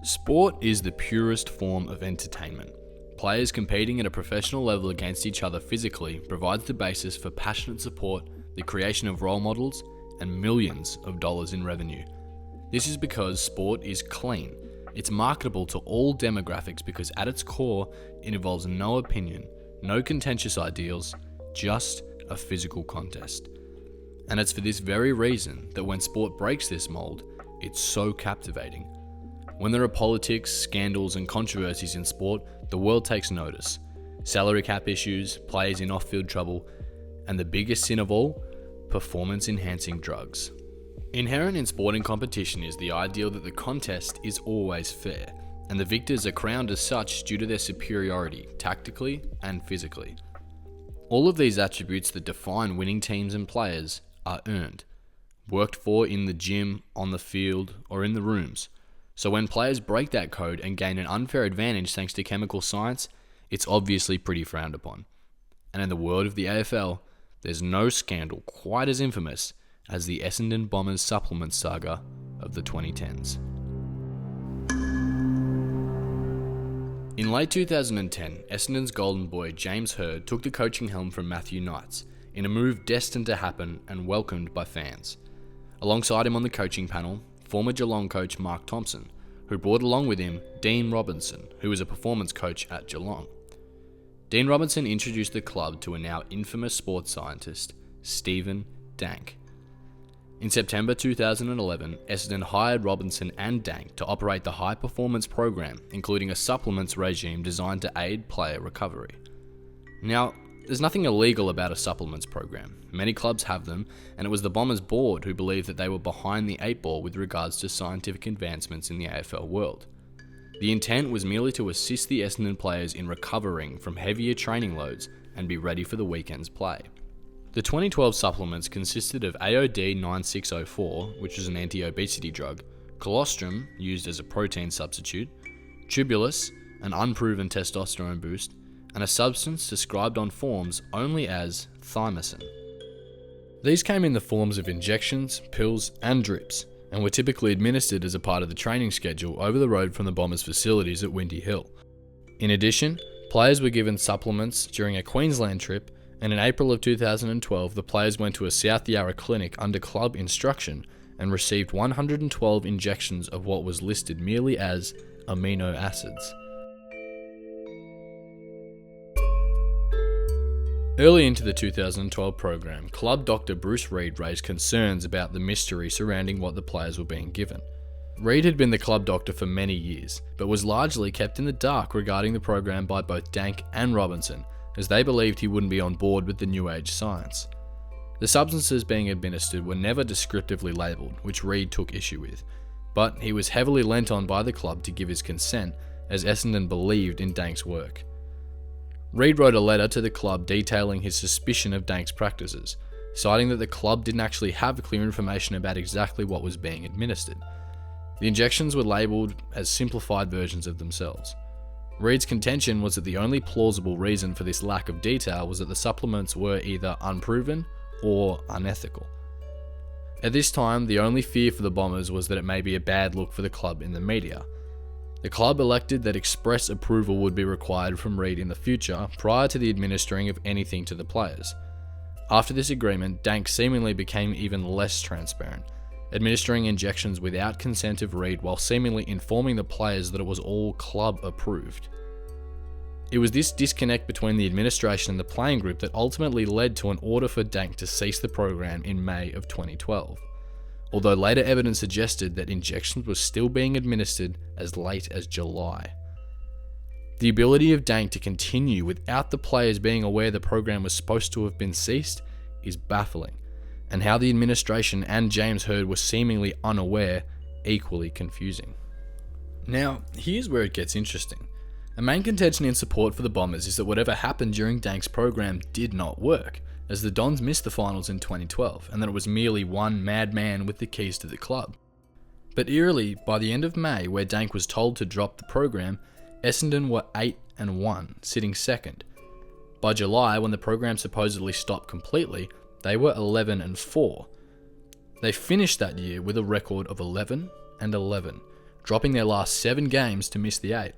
Sport is the purest form of entertainment. Players competing at a professional level against each other physically provides the basis for passionate support, the creation of role models, and millions of dollars in revenue. This is because sport is clean. It's marketable to all demographics because at its core, it involves no opinion, no contentious ideals, just a physical contest. And it's for this very reason that when sport breaks this mold, it's so captivating. When there are politics, scandals, and controversies in sport, the world takes notice. Salary cap issues, players in off-field trouble, and the biggest sin of all, performance-enhancing drugs. Inherent in sporting competition is the ideal that the contest is always fair, and the victors are crowned as such due to their superiority, tactically and physically. All of these attributes that define winning teams and players are earned, worked for in the gym, on the field, or in the rooms. So when players break that code and gain an unfair advantage thanks to chemical science, it's obviously pretty frowned upon. And in the world of the AFL, there's no scandal quite as infamous as the Essendon Bombers supplement saga of the 2010s. In late 2010, Essendon's golden boy James Hird took the coaching helm from Matthew Knights in a move destined to happen and welcomed by fans. Alongside him on the coaching panel, former Geelong coach Mark Thompson, who brought along with him Dean Robinson, who was a performance coach at Geelong. Dean Robinson introduced the club to a now infamous sports scientist, Stephen Dank. In September 2011, Essendon hired Robinson and Dank to operate the high performance program, including a supplements regime designed to aid player recovery. Now, there's nothing illegal about a supplements program. Many clubs have them, and it was the Bombers board who believed that they were behind the eight ball with regards to scientific advancements in the AFL world. The intent was merely to assist the Essendon players in recovering from heavier training loads and be ready for the weekend's play. The 2012 supplements consisted of AOD 9604, which is an anti-obesity drug, colostrum, used as a protein substitute, tribulus, an unproven testosterone boost, and a substance described on forms only as thymosin. These came in the forms of injections, pills, and drips, and were typically administered as a part of the training schedule over the road from the Bombers' facilities at Windy Hill. In addition, players were given supplements during a Queensland trip, and in April of 2012, the players went to a South Yarra clinic under club instruction and received 112 injections of what was listed merely as amino acids. Early into the 2012 program, club doctor Bruce Reid raised concerns about the mystery surrounding what the players were being given. Reid had been the club doctor for many years, but was largely kept in the dark regarding the program by both Dank and Robinson, as they believed he wouldn't be on board with the new age science. The substances being administered were never descriptively labelled, which Reid took issue with, but he was heavily lent on by the club to give his consent, as Essendon believed in Dank's work. Reid wrote a letter to the club detailing his suspicion of Dank's practices, citing that the club didn't actually have clear information about exactly what was being administered. The injections were labelled as simplified versions of themselves. Reid's contention was that the only plausible reason for this lack of detail was that the supplements were either unproven or unethical. At this time, the only fear for the Bombers was that it may be a bad look for the club in the media. The club elected that express approval would be required from Reid in the future prior to the administering of anything to the players. After this agreement, Dank seemingly became even less transparent, administering injections without consent of Reid while seemingly informing the players that it was all club approved. It was this disconnect between the administration and the playing group that ultimately led to an order for Dank to cease the program in May of 2012. Although later evidence suggested that injections were still being administered as late as July. The ability of Dank to continue without the players being aware the program was supposed to have been ceased is baffling, and how the administration and James Hird were seemingly unaware, equally confusing. Now, here's where it gets interesting. A main contention in support for the Bombers is that whatever happened during Dank's program did not work, as the Dons missed the finals in 2012, and that it was merely one madman with the keys to the club. But eerily, by the end of May, where Dank was told to drop the program, Essendon were 8-1, sitting second. By July, when the program supposedly stopped completely, they were 11-4. They finished that year with a record of 11-11, dropping their last 7 games to miss the 8.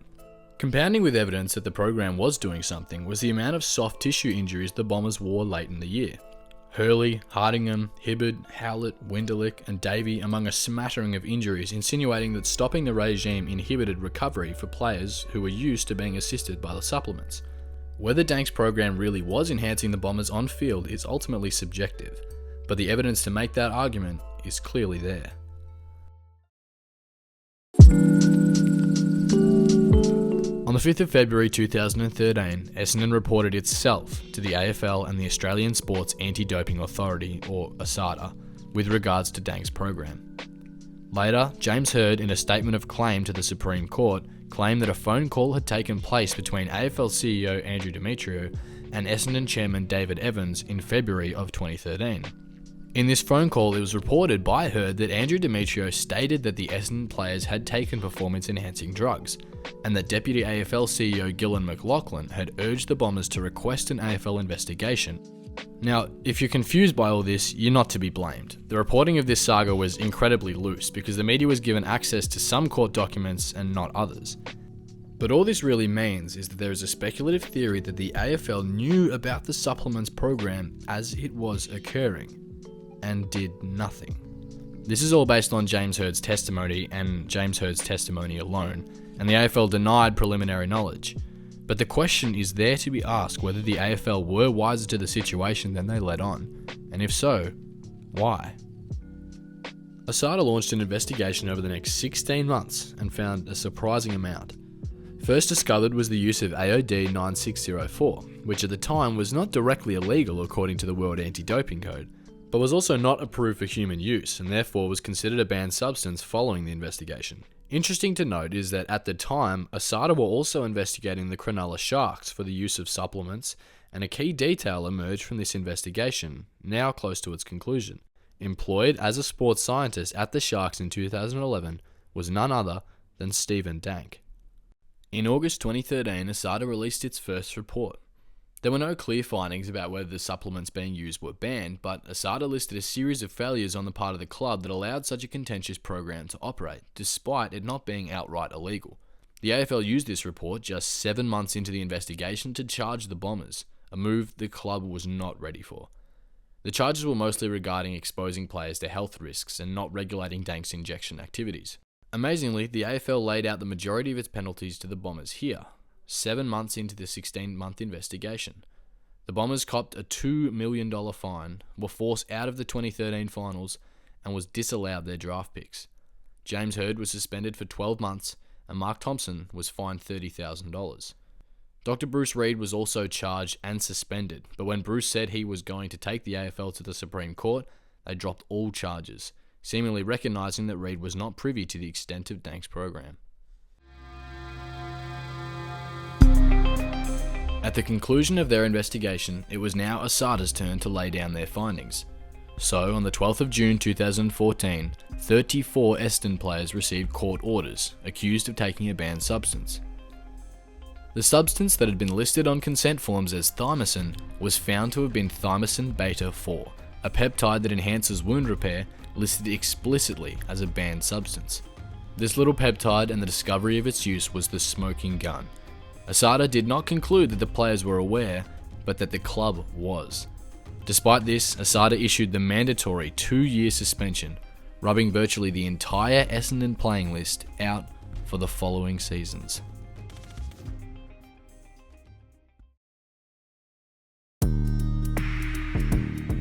Compounding with evidence that the program was doing something was the amount of soft tissue injuries the Bombers wore late in the year. Hurley, Hardingham, Hibberd, Howlett, Winderlick and Davey among a smattering of injuries, insinuating that stopping the regime inhibited recovery for players who were used to being assisted by the supplements. Whether Dank's program really was enhancing the Bombers on field is ultimately subjective, but the evidence to make that argument is clearly there. On the 5th of February 2013, Essendon reported itself to the AFL and the Australian Sports Anti-Doping Authority, or ASADA, with regards to Dank's program. Later, James Hird, in a statement of claim to the Supreme Court, claimed that a phone call had taken place between AFL CEO Andrew Demetriou and Essendon chairman David Evans in February of 2013. In this phone call, it was reported by Hird that Andrew Demetriou stated that the Essendon players had taken performance-enhancing drugs, and that Deputy AFL CEO Gillan McLachlan had urged the Bombers to request an AFL investigation. Now, if you're confused by all this, you're not to be blamed. The reporting of this saga was incredibly loose because the media was given access to some court documents and not others. But all this really means is that there is a speculative theory that the AFL knew about the supplements program as it was occurring, and did nothing. This is all based on James Hird's testimony and James Hird's testimony alone, and the AFL denied preliminary knowledge. But the question is there to be asked whether the AFL were wiser to the situation than they let on, and if so, why? ASADA launched an investigation over the next 16 months and found a surprising amount. First discovered was the use of AOD 9604, which at the time was not directly illegal according to the World Anti-Doping Code, but was also not approved for human use and therefore was considered a banned substance following the investigation. Interesting to note is that at the time, ASADA were also investigating the Cronulla Sharks for the use of supplements, and a key detail emerged from this investigation, now close to its conclusion. Employed as a sports scientist at the Sharks in 2011 was none other than Stephen Dank. In August 2013, ASADA released its first report. There were no clear findings about whether the supplements being used were banned, but ASADA listed a series of failures on the part of the club that allowed such a contentious program to operate, despite it not being outright illegal. The AFL used this report just 7 months into the investigation to charge the Bombers, a move the club was not ready for. The charges were mostly regarding exposing players to health risks and not regulating Dank's injection activities. Amazingly, the AFL laid out the majority of its penalties to the Bombers here, 7 months into the 16-month investigation. The Bombers copped a $2 million fine, were forced out of the 2013 finals, and was disallowed their draft picks. James Hird was suspended for 12 months, and Mark Thompson was fined $30,000. Dr. Bruce Reid was also charged and suspended, but when Bruce said he was going to take the AFL to the Supreme Court, they dropped all charges, seemingly recognising that Reid was not privy to the extent of Dank's program. At the conclusion of their investigation, it was now ASADA's turn to lay down their findings. So, on the 12th of June 2014, 34 Essendon players received court orders, accused of taking a banned substance. The substance that had been listed on consent forms as thymosin was found to have been thymosin beta-4, a peptide that enhances wound repair, listed explicitly as a banned substance. This little peptide and the discovery of its use was the smoking gun. ASADA did not conclude that the players were aware, but that the club was. Despite this, ASADA issued the mandatory 2-year suspension, rubbing virtually the entire Essendon playing list out for the following seasons.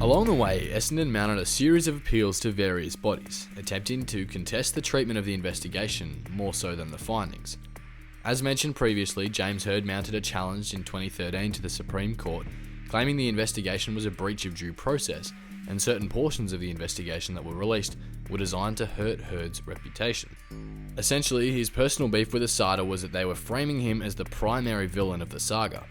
Along the way, Essendon mounted a series of appeals to various bodies, attempting to contest the treatment of the investigation more so than the findings. As mentioned previously, James Hird mounted a challenge in 2013 to the Supreme Court, claiming the investigation was a breach of due process, and certain portions of the investigation that were released were designed to hurt Hird's reputation. Essentially, his personal beef with ASADA was that they were framing him as the primary villain of the saga.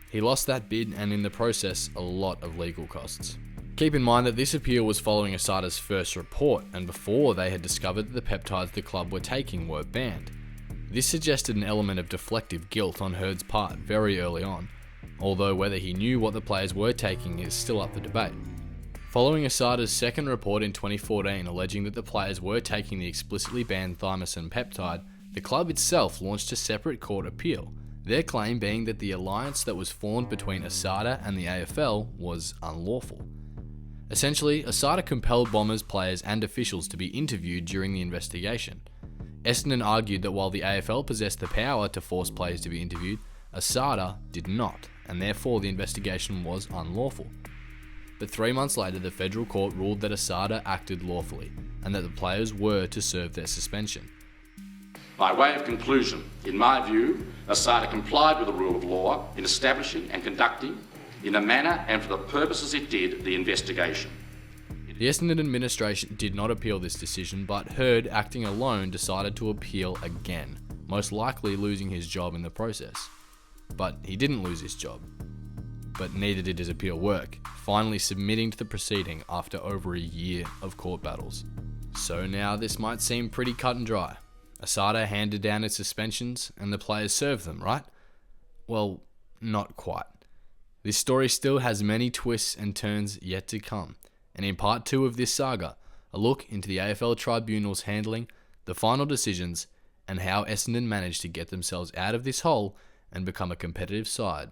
He lost that bid and in the process, a lot of legal costs. Keep in mind that this appeal was following ASADA's first report, and before they had discovered that the peptides the club were taking were banned. This suggested an element of deflective guilt on Hird's part very early on, although whether he knew what the players were taking is still up for debate. Following ASADA's second report in 2014 alleging that the players were taking the explicitly banned thymosin peptide, the club itself launched a separate court appeal, their claim being that the alliance that was formed between ASADA and the AFL was unlawful. Essentially, ASADA compelled Bombers players and officials to be interviewed during the investigation. Essendon argued that while the AFL possessed the power to force players to be interviewed, ASADA did not, and therefore the investigation was unlawful. But 3 months later, the federal court ruled that ASADA acted lawfully, and that the players were to serve their suspension. By way of conclusion, in my view, ASADA complied with the rule of law in establishing and conducting, in the manner and for the purposes it did, the investigation. The Essendon administration did not appeal this decision, but Hurd, acting alone, decided to appeal again, most likely losing his job in the process. But he didn't lose his job. But neither did his appeal work, finally submitting to the proceeding after over a year of court battles. So now this might seem pretty cut and dry. ASADA handed down its suspensions and the players served them, right? Well, not quite. This story still has many twists and turns yet to come, and in part 2 of this saga, a look into the AFL tribunal's handling, the final decisions, and how Essendon managed to get themselves out of this hole and become a competitive side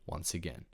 once again.